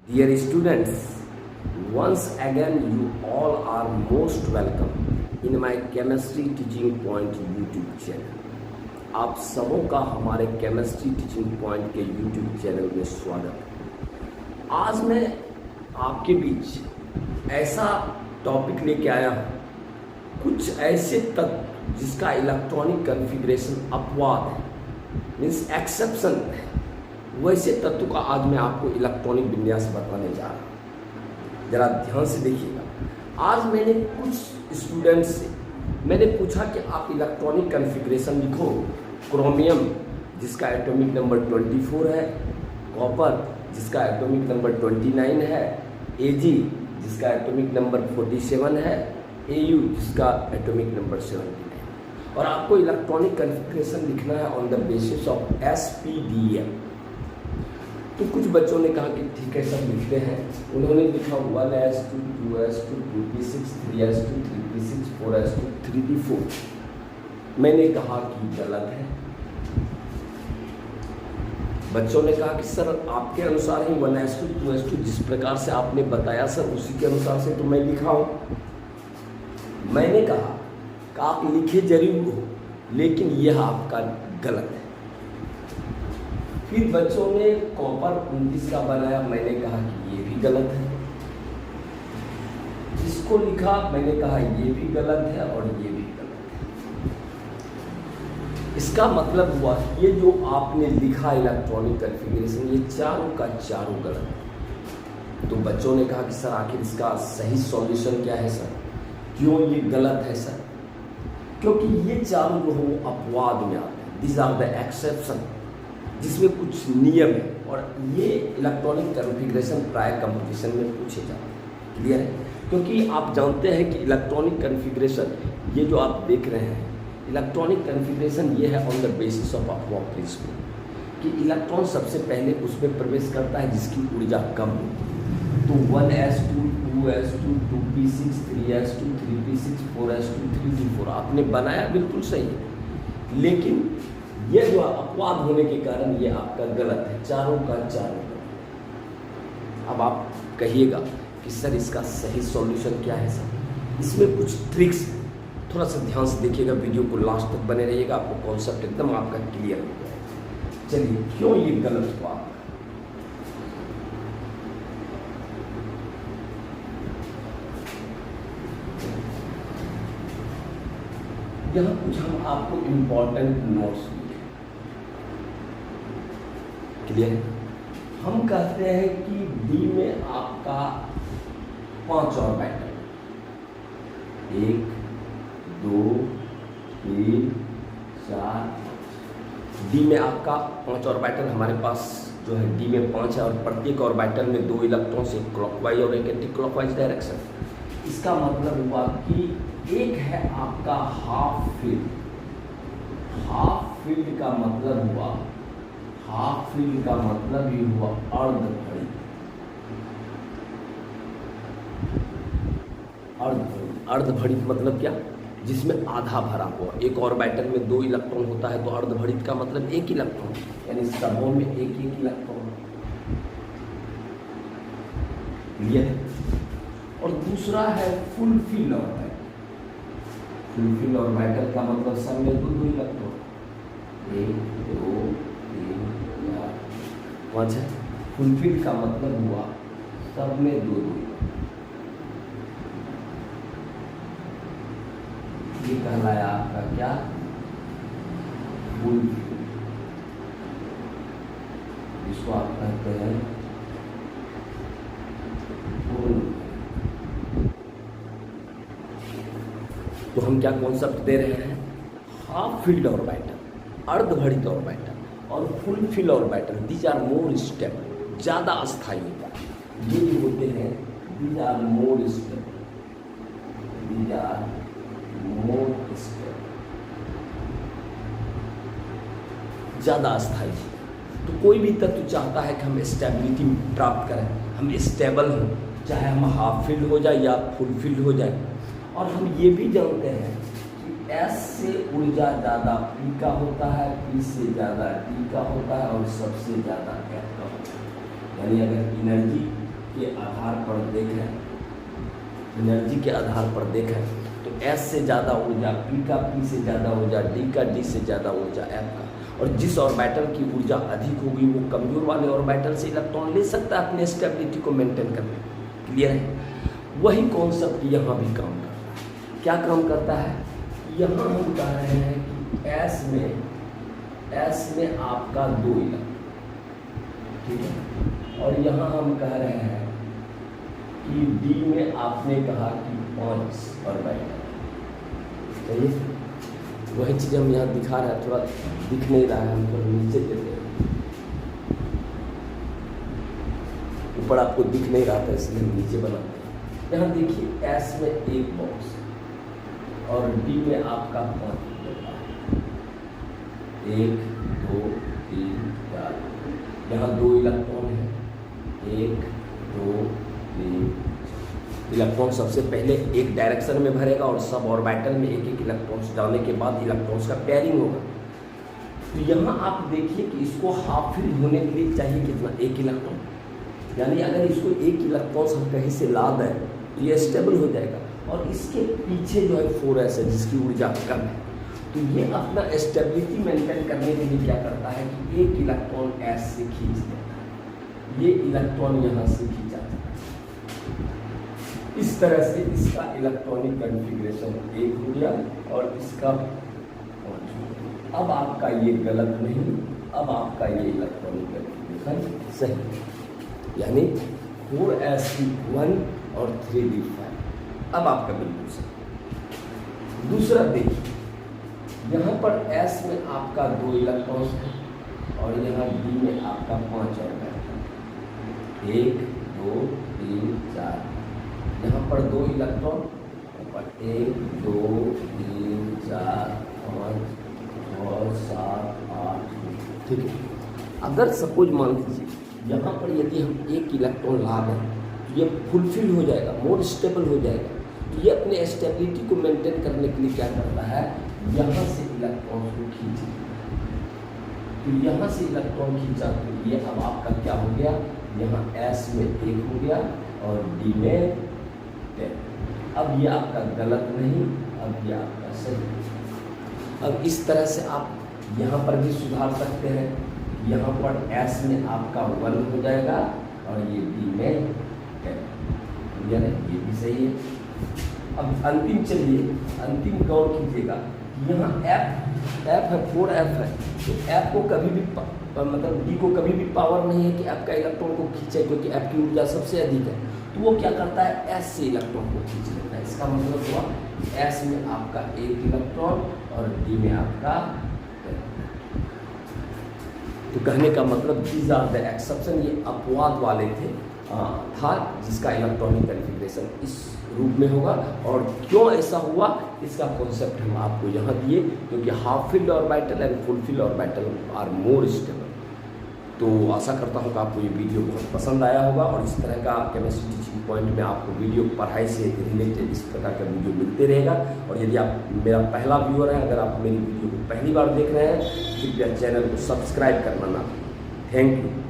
Dear students, once again you all are most welcome in my chemistry teaching point YouTube channel. आप सबों का हमारे chemistry teaching point के YouTube channel में स्वागत है। आज मैं आपके बीच ऐसा टॉपिक लेके आया हूँ, कुछ ऐसे तत्व जिसका इलेक्ट्रॉनिक कॉन्फ़िगरेशन अपवाद है, मीन्स एक्सेप्शन है, वैसे तत्व का आज मैं आपको इलेक्ट्रॉनिक विन्यास बताने जा रहा हूँ। ज़रा ध्यान से देखिएगा। आज मैंने कुछ स्टूडेंट्स से मैंने पूछा कि आप इलेक्ट्रॉनिक कॉन्फ़िगरेशन लिखो। क्रोमियम जिसका एटॉमिक नंबर 24 है, कॉपर जिसका एटॉमिक नंबर 29 है, Ag जिसका एटॉमिक नंबर 47 है, Au जिसका एटॉमिक नंबर 79, और आपको इलेक्ट्रॉनिक कॉन्फ़िगरेशन लिखना है on the basis of SPDM। तो कुछ बच्चों ने कहा कि ठीक है सब लिखते हैं। उन्होंने लिखा 1s2 2s2 2p6 3s2 3p6 4s2 3p4। मैंने कहा कि गलत है। बच्चों ने कहा कि सर आपके अनुसार ही 1s2 2s2 जिस प्रकार से आपने बताया सर उसी के अनुसार से तो मैं लिखा हूँ। मैंने कहा कि आप लिखे जरूर हो लेकिन यह आपका गलत है। फिर बच्चों ने कॉपर 29 का बनाया, मैंने कहा कि ये भी गलत है। इसको लिखा, मैंने कहा ये भी गलत है और ये भी गलत है। इसका मतलब हुआ ये जो आपने लिखा इलेक्ट्रॉनिक कॉन्फ़िगरेशन ये चारों का चारों गलत है। तो बच्चों ने कहा कि सर आखिर इसका सही सॉल्यूशन क्या है सर, क्यों ये गलत है सर? क्योंकि ये चारों जो हो अपवाद में आते हैं, दिस आर द एक्सेप्शन, जिसमें कुछ नियम है और ये इलेक्ट्रॉनिक कॉन्फ़िगरेशन प्राय कंपटीशन में पूछे जाते हैं। क्लियर है? क्योंकि आप जानते हैं कि इलेक्ट्रॉनिक कॉन्फ़िगरेशन ये जो आप देख रहे हैं इलेक्ट्रॉनिक कॉन्फ़िगरेशन ये है ऑन द बेसिस ऑफ अपवाद प्रिंसिपल कि इलेक्ट्रॉन सबसे पहले उसमें प्रवेश करता है जिसकी ऊर्जा कम होती है। तो 1s2 2s2 2p6 3s2 3p6 4s2 3p4 आपने बनाया बिल्कुल सही है, लेकिन ये जो अपवाद होने के कारण ये आपका गलत है, चारों का चारों गलत। अब आप कहिएगा कि सर इसका सही सॉल्यूशन क्या है सर? इसमें कुछ ट्रिक्स हैं, थोड़ा सा ध्यान से देखिएगा, वीडियो को लास्ट तक बने रहिएगा, आपको कॉन्सेप्ट एकदम आपका क्लियर हो जाएगा। चलिए क्यों ये गलत हुआ? यहाँ कुछ हम आपको इम्पोर्टेंट नोट्स क्लियर है। हम कहते हैं कि डी में आपका 5 ऑर्बिटल, 1 2 3 4, डी में आपका 5 ऑर्बिटल हमारे पास जो है डी में 5 है और प्रत्येक ऑर्बिटल में 2 इलेक्ट्रॉन्स, एक क्लॉकवाइज और एक एंटी क्लॉकवाइज डायरेक्शन। इसका मतलब हुआ कि एक है आपका हाफ फील्ड। हाफ फील्ड का मतलब हुआ, हाफ फील्ड का मतलब ही हुआ अर्धभरित। अर्धभरित मतलब क्या? जिसमें आधा भरा हुआ। एक ऑर्बिटल में 2 इलेक्ट्रॉन होता है तो अर्धभरित का मतलब 1 इलेक्ट्रॉन, यानी सबों में एक इलेक्ट्रॉन। क्लियर? और दूसरा है full fill orbital. Full fill orbital का मतलब सब में 2 इलेक्ट्रॉन, 1 2 3 4 5 है। फुलफिल का मतलब हुआ सब में 2 ये कहलाया आपका क्या? फुलफिल। इसको आप कहते हैं फुल। तो हम क्या कॉन्सेप्ट दे रहे हैं? हाफ फील्ड ऑर्बिटल, अर्धभरित ऑर्बिटल और full fill orbital, these are more stable, ज़्यादा अस्थायी होता है। ये जो होते हैं these are more stable, these are more stable, ज़्यादा अस्थायी। तो कोई भी तत्व चाहता है कि हम स्टेबिलिटी प्राप्त करें, हम स्टेबल हों, चाहे हम हाफ फील्ड हो जाए या फुल फील्ड हो जाए। और हम ये भी जानते हैं S से ऊर्जा ज़्यादा P का होता है, P से ज़्यादा D का होता है और सबसे ज़्यादा F का होता है। यानी अगर एनर्जी पर देखें, एनर्जी के आधार पर देखें तो S से ज़्यादा ऊर्जा P का, P से ज़्यादा ऊर्जा D का, D से ज़्यादा ऊर्जा F का। और जिस ऑर्बिटल की ऊर्जा अधिक होगी वो कमजोर वाले ऑर्बिटल से इलेक्ट्रॉन ले सकता है अपने स्टेबिलिटी को मेंटेन करने। क्लियर है? वही कॉन्सेप्ट यहाँ भी काम करता है। क्या काम करता है? यहाँ हम कह रहे हैं कि S में आपका 2 इलेक्ट्रॉन, ठीक है, और यहाँ हम कह रहे हैं कि D में आपने कहा कि 5 ऑर्बिटल। सही है? वही चीज़ हम यहाँ दिखा रहे हैं, थोड़ा दिख नहीं रहा है, हम थोड़ा नीचे देते हैं, ऊपर आपको दिख नहीं रहा था इसलिए हम नीचे बनाते हैं। यहाँ देखिए S में 1 बॉक्स और D में आपका 5 होता है, 1 2 3 4, यहाँ 2 इलेक्ट्रॉन है, 1 2 3। इलेक्ट्रॉन सबसे पहले एक डायरेक्शन में भरेगा और सब ऑर्बिटल में एक एक इलेक्ट्रॉन्स डालने के बाद इलेक्ट्रॉन्स का पेयरिंग होगा। तो यहाँ आप देखिए कि इसको हाफ फिल होने के लिए चाहिए कितना? 1 इलेक्ट्रॉन। यानी अगर इसको 1 इलेक्ट्रॉन्स हम कहीं से ला दें तो ये स्टेबल हो जाएगा। और इसके पीछे जो है 4s है जिसकी ऊर्जा कम है, तो ये अपना स्टेबिलिटी मेंटेन करने के लिए क्या करता है कि 1 इलेक्ट्रॉन S से खींच देता है, ये इलेक्ट्रॉन यहाँ से खींचा जाता है। इस तरह से इसका इलेक्ट्रॉनिक कॉन्फ़िगरेशन 1 हो गया और इसका 5 हो गया। अब आपका ये गलत नहीं, अब आपका ये इलेक्ट्रॉनिक कॉन्फ़िगरेशन सही, यानी 4s1 और 3d5 अब आपका बिल्कुल सही। दूसरा देखिए, यहाँ पर S में आपका 2 इलेक्ट्रॉन है और यहाँ D में आपका 5 ऑर्बिटल, 1 2 3 4। यहाँ पर 2 इलेक्ट्रॉन, 1 2 3 4 5 6 7 8, ठीक है। अगर सपोज मान लीजिए यहाँ पर यदि हम 1 इलेक्ट्रॉन ला दें तो ये फुलफिल हो जाएगा, मोर स्टेबल हो जाएगा। तो ये अपने स्टेबिलिटी को मेंटेन करने के लिए क्या करता है, यहाँ से इलेक्ट्रॉन को खींचे। तो यहाँ से इलेक्ट्रॉन खींचा तो ये अब आपका क्या हो गया, यहाँ S में 1 हो गया और D में 10। अब ये आपका गलत नहीं, अब ये आपका सही। अब इस तरह से आप यहाँ पर भी सुधार सकते हैं। यहाँ पर S में आपका 1 हो जाएगा और ये D में 10। क्लियर है? ये भी सही है। अब अंतिम चलिए, अंतिम गौर कीजिएगा, यहाँ F है, 4F है, तो F को कभी भी मतलब D को कभी भी पावर नहीं है कि F का इलेक्ट्रॉन को खींचे, क्योंकि F की ऊर्जा सबसे अधिक है। तो वो क्या करता है, S से इलेक्ट्रॉन को खींच लेता है। इसका मतलब हुआ S में आपका 1 इलेक्ट्रॉन और D में आपका। तो कहने का मतलब दीज आर द एक्सेप्शन, ये अपवाद वाले थे था जिसका इलेक्ट्रॉनिक कॉन्फ़िगरेशन इस रूप में होगा। और क्यों ऐसा हुआ इसका कॉन्सेप्ट हम आपको यहाँ दिए, क्योंकि half filled orbital and full filled orbital are more stable. तो आशा करता हूँ कि आपको ये वीडियो बहुत पसंद आया होगा और इस तरह का केमिस्ट्री टीचिंग पॉइंट में आपको वीडियो पढ़ाई से रिलेटेड इस प्रकार का वीडियो मिलते रहेगा। और यदि आप मेरा पहला व्यूअर हैं, अगर आप मेरी वीडियो को पहली बार देख रहे हैं, कृपया चैनल को सब्सक्राइब करना ना। Thank you.